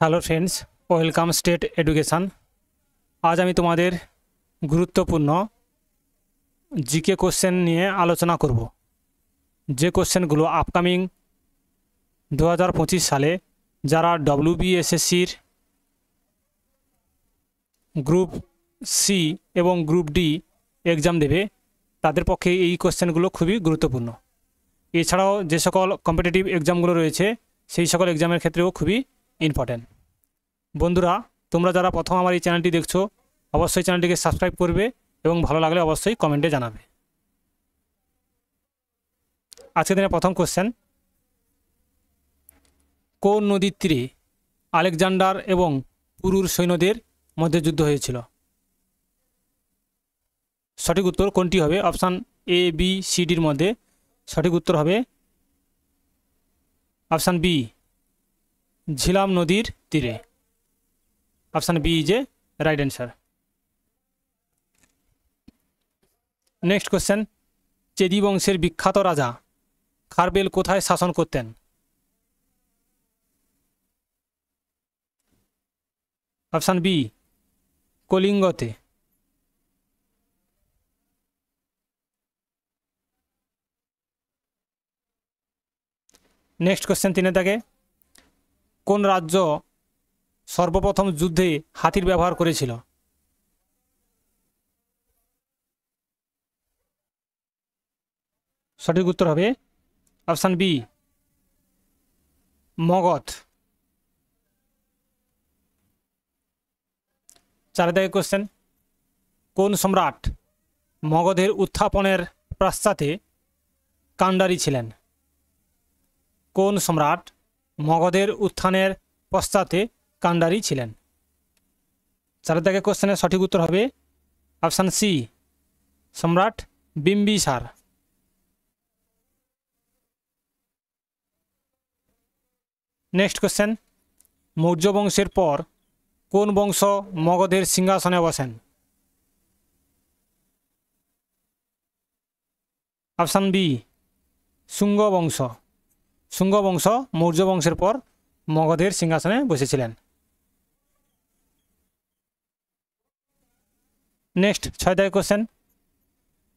Hello friends, welcome state education. আজ আমি তোমাদের গুরুত্বপূর্ণ জিকে কোশ্চেন নিয়ে আলোচনা করব, যে কোশ্চেনগুলো আপকামিং 2025 সালে যারা WBSSCর গ্রুপ সি এবং গ্রুপ ডি এক্সাম দেবে তাদের পক্ষে এই কোশ্চেনগুলো খুবই গুরুত্বপূর্ণ। এছাড়াও যে সকল কম্পিটিটিভ এক্সামগুলো রয়েছে সেই সকল এক্সামের ক্ষেত্রেও খুবই ইম্পর্ট্যান্ট। বন্ধুরা, তোমরা যারা প্রথম আমার এই চ্যানেলটি দেখছো অবশ্যই চ্যানেলটিকে সাবস্ক্রাইব করবে এবং ভালো লাগলে অবশ্যই কমেন্টে জানাবে। আজকের দিনের প্রথম কোশ্চেন, কোন নদীর তীরে আলেকজান্ডার এবং পুরুর সৈন্যদের মধ্যে যুদ্ধ হয়েছিল? সঠিক উত্তর কোনটি হবে? অপশান এ, বি, সি, ডির মধ্যে সঠিক উত্তর হবে অপশান বি, ঝিলাম নদীর তীরে। Option B is a right answer. Next question, Chedi বংশের বিখ্যাত রাজা খারবেল কোথায় শাসন করতেন? অপশান বি, কলিঙ্গতে। নেক্সট কোশ্চেন 3 থেকে, কোন রাজ্য সর্বপ্রথম যুদ্ধে হাতির ব্যবহার করেছিল? সঠিক উত্তর হবে অপশান বি, মগধ। 4 থেকে কোশ্চেন, কোন সম্রাট মগধের উত্থাপনের পশ্চাতে কাণ্ডারি ছিলেন? কোন সম্রাট মগধের উত্থানের পশ্চাতে কাণ্ডারি ছিলেন? 4 থেকে কোশ্চেনের সঠিক উত্তর হবে অপশান সি, সম্রাট বিম্বিসার। নেক্সট কোশ্চেন, মৌর্য বংশের পর কোন বংশ মগধের সিংহাসনে বসেন? অপশান বি, শুঙ্গ বংশ। শুঙ্গ বংশ মৌর্য বংশের পর মগধের সিংহাসনে বসেছিলেন। নেক্সট 6 থেকে কোশ্চেন,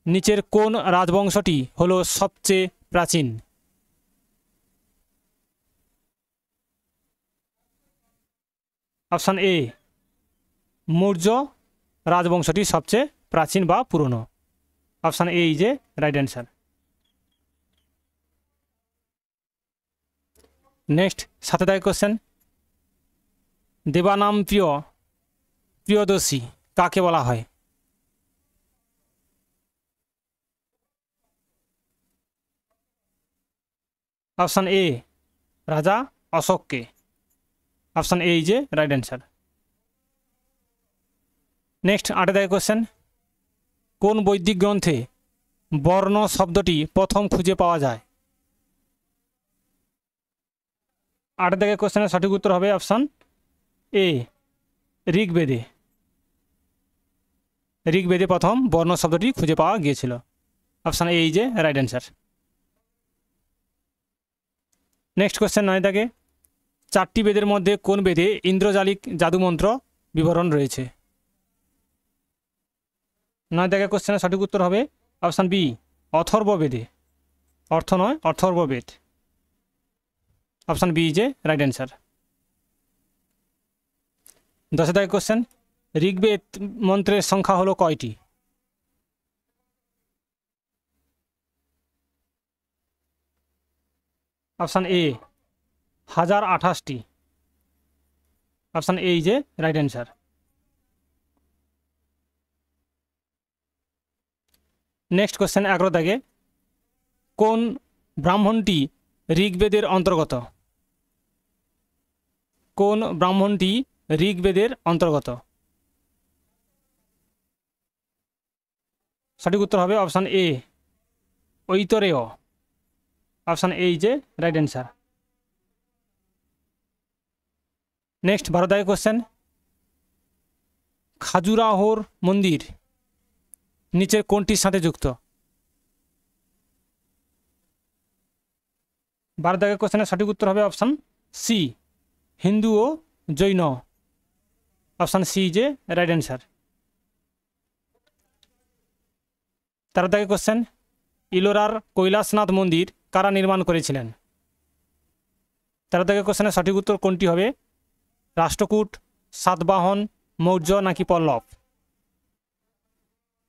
নিচের কোন রাজবংশটি হলো সবচেয়ে প্রাচীন? অপশান এ, মৌর্য রাজবংশটি সবচেয়ে প্রাচীন বা পুরনো। Option A is a right answer. Next 7 থেকে কোশ্চেন, দেবানাম প্রিয়দর্শী কাকে বলা হয়? অপশান এ, রাজা অশোককে। Option A is a right answer. Next 8 থেকে কোশ্চেন, কোন বৈদিক গ্রন্থে বর্ণ শব্দটি প্রথম খুঁজে পাওয়া যায়? 8 থেকে কোশ্চেনের সঠিক উত্তর হবে অপশান এ, ঋগ্বেদে। ঋগ্বেদে প্রথম বর্ণ শব্দটি খুঁজে পাওয়া গিয়েছিল। Option A is a right answer. Next question 9 থেকে, 4টি বেদের মধ্যে কোন বেদে ইন্দ্রজালিক জাদুমন্ত্র বিবরণ রয়েছে? 9 থেকে কোশ্চেনের সঠিক উত্তর হবে অপশান বি, অথর্ববেদে। অর্থ নয়, Atharvaveda. Option B is a right answer. 10 থেকে কোশ্চেন, ঋগ্বেদ মন্ত্রের সংখ্যা হলো কয়টি? অপশান এ, 1028টি। Option A is a right answer. Next question 11 থেকে, কোন ব্রাহ্মণটি ঋগ্বেদের অন্তর্গত? কোন ব্রাহ্মণটি ঋগ্বেদের অন্তর্গত? সঠিক উত্তর হবে option A, Aitareya. Option A is a right answer. Next 12 থেকে কোশ্চেন, খাজুরাহোর মন্দির নিচের কোনটির সাথে যুক্ত? 12 থেকে কোশ্চেনের সঠিক উত্তর হবে অপশান সি, হিন্দু ও জৈন। অপশান সি যে রাইট অ্যান্সার। 13 দাগে কোশ্চেন, ইলোরার কৈলাসনাথ মন্দির কারা নির্মাণ করেছিলেন? 13 দাগে কোশ্চেনের সঠিক উত্তর কোনটি হবে? রাষ্ট্রকূট, সাতবাহন, মৌর্য নাকি পল্লব?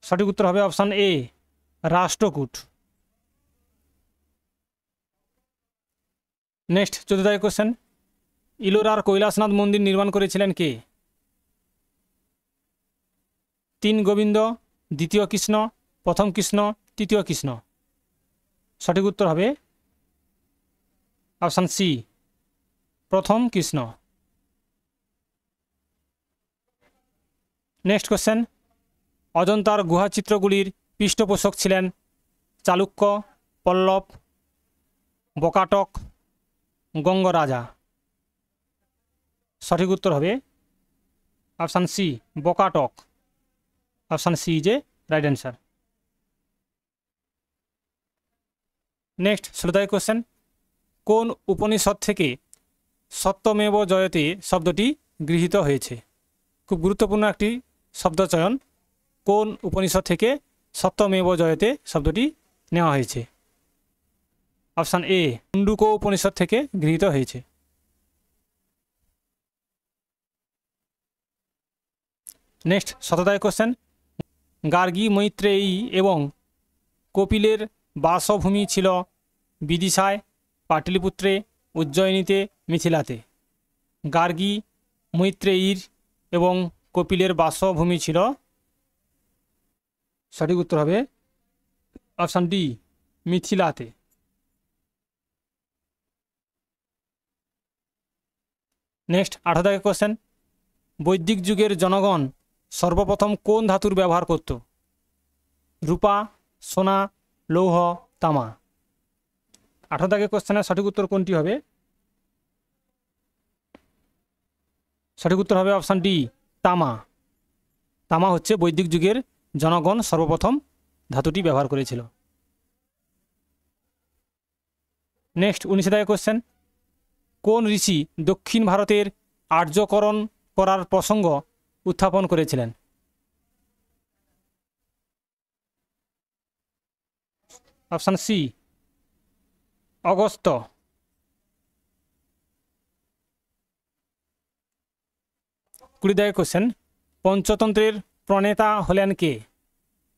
সঠিক উত্তর হবে অপশান এ, রাষ্ট্রকূট। নেক্সট 14 দাগে কোশ্চেন, ইলোরার কৈলাসনাথ মন্দির নির্মাণ করেছিলেন কে? 3 গোবিন্দ, দ্বিতীয় কৃষ্ণ, প্রথম কৃষ্ণ, তৃতীয় কৃষ্ণ? সঠিক উত্তর হবে অপশান সি, প্রথম কৃষ্ণ। নেক্সট কোশ্চেন, অজন্তার গুহাচিত্রগুলির পৃষ্ঠপোষক ছিলেন চালুক্য, পল্লব, বকাটক, গঙ্গরাজা? সঠিক উত্তর হবে অপশান সি, বকাটক। অপশান সি যে রাইট অ্যান্সার। নেক্সট 16 কোশ্চেন, কোন উপনিষদ থেকে সত্যমেব জয়তে শব্দটি গৃহীত হয়েছে? খুব গুরুত্বপূর্ণ একটি শব্দচয়ন। কোন উপনিষদ থেকে সত্যমেব জয়তে শব্দটি নেওয়া হয়েছে? অপশান এ, মুন্ডুক উপনিষদ থেকে গৃহীত হয়েছে। নেক্সট 17 কোশ্চেন, গার্গী, মৈত্রেয়ী এবং কপিলের বাসভূমি ছিল বিদিশায়, পাটলিপুত্রে, উজ্জয়িনীতে, মিথিলাতে? গার্গী, মৈত্রেয়ীর এবং কপিলের বাসভূমি ছিল, সঠিক উত্তর হবে অপশান ডি, মিথিলাতে। নেক্সট 18 কোশ্চেন, বৈদিক যুগের জনগণ সর্বপ্রথম কোন ধাতুর ব্যবহার করত? রূপা, সোনা, লৌহ, তামা? 18 কোশ্চেনের সঠিক উত্তর কোনটি হবে? সঠিক উত্তর হবে অপশান ডি, তামা। তামা হচ্ছে বৈদিক যুগের জনগণ সর্বপ্রথম ধাতুটি ব্যবহার করেছিল। নেক্সট 19 কোশ্চেন, কোন ঋষি দক্ষিণ ভারতের আর্যকরণ করার প্রসঙ্গ উত্থাপন করেছিলেন? Option C, Agastya. 20 কোশ্চেন, পঞ্চতন্ত্রের প্রণেতা হলেন কে?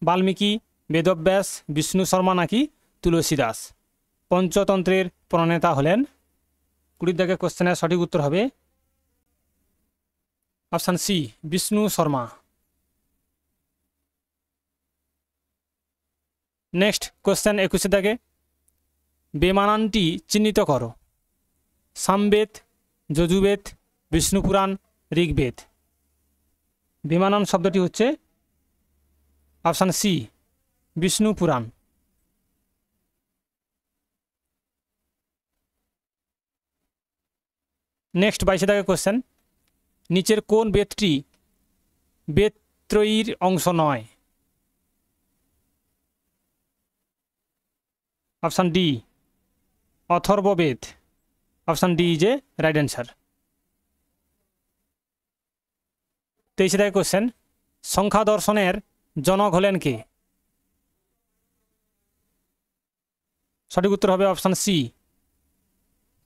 বাল্মীকি, বেদব্যাস, বিষ্ণু শর্মা নাকি তুলসী দাস? পঞ্চতন্ত্রের প্রণেতা হলেন, 20 কোশ্চেনের সঠিক উত্তর হবে option C, Vishnu Sharma. Next question 21 বেমানানটি চিহ্নিত করো। সামবেদ, যজুবেদ, বিষ্ণুপুরাণ, ঋগ্বেদ? বেমানান শব্দটি হচ্ছে option C, Vishnu Purana. Next 22 question, নিচের কোন বেদটি বেদত্রয়ীর অংশ নয়? Option D, Atharvaveda. Option D যে রাইট অ্যান্সার। 23 কোশ্চেন, সংখ্যা দর্শনের জনক হলেন কে? সঠিক উত্তর হবে অপশান সি,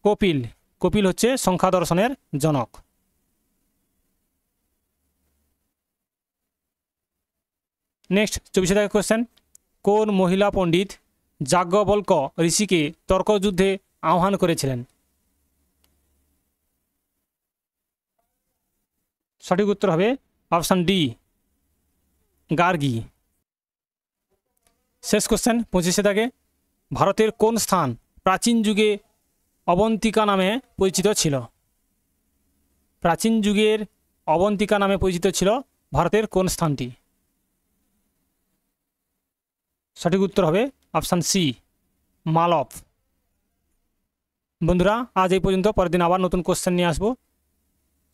কপিল। কপিল হচ্ছে সংখ্যা দর্শনের জনক। নেক্সট 24 কোশ্চেন, কোন মহিলা পণ্ডিত যাজ্ঞবল্ক্য ঋষিকে তর্কযুদ্ধে আহ্বান করেছিলেন? সঠিক উত্তর হবে অপশান ডি, গার্গী। শেষ কোশ্চেন 25 ভারতের কোন স্থান প্রাচীন যুগে অবন্তিকা নামে পরিচিত ছিল? প্রাচীন যুগের অবন্তিকা নামে পরিচিত ছিল ভারতের কোন স্থানটি? সঠিক উত্তর হবে অপশান সি, মালব। বন্ধুরা আজ এই পর্যন্ত, পরের দিন আবার নতুন কোশ্চেন নিয়ে আসবো।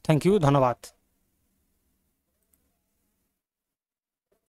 থ্যাংক ইউ, ধন্যবাদ।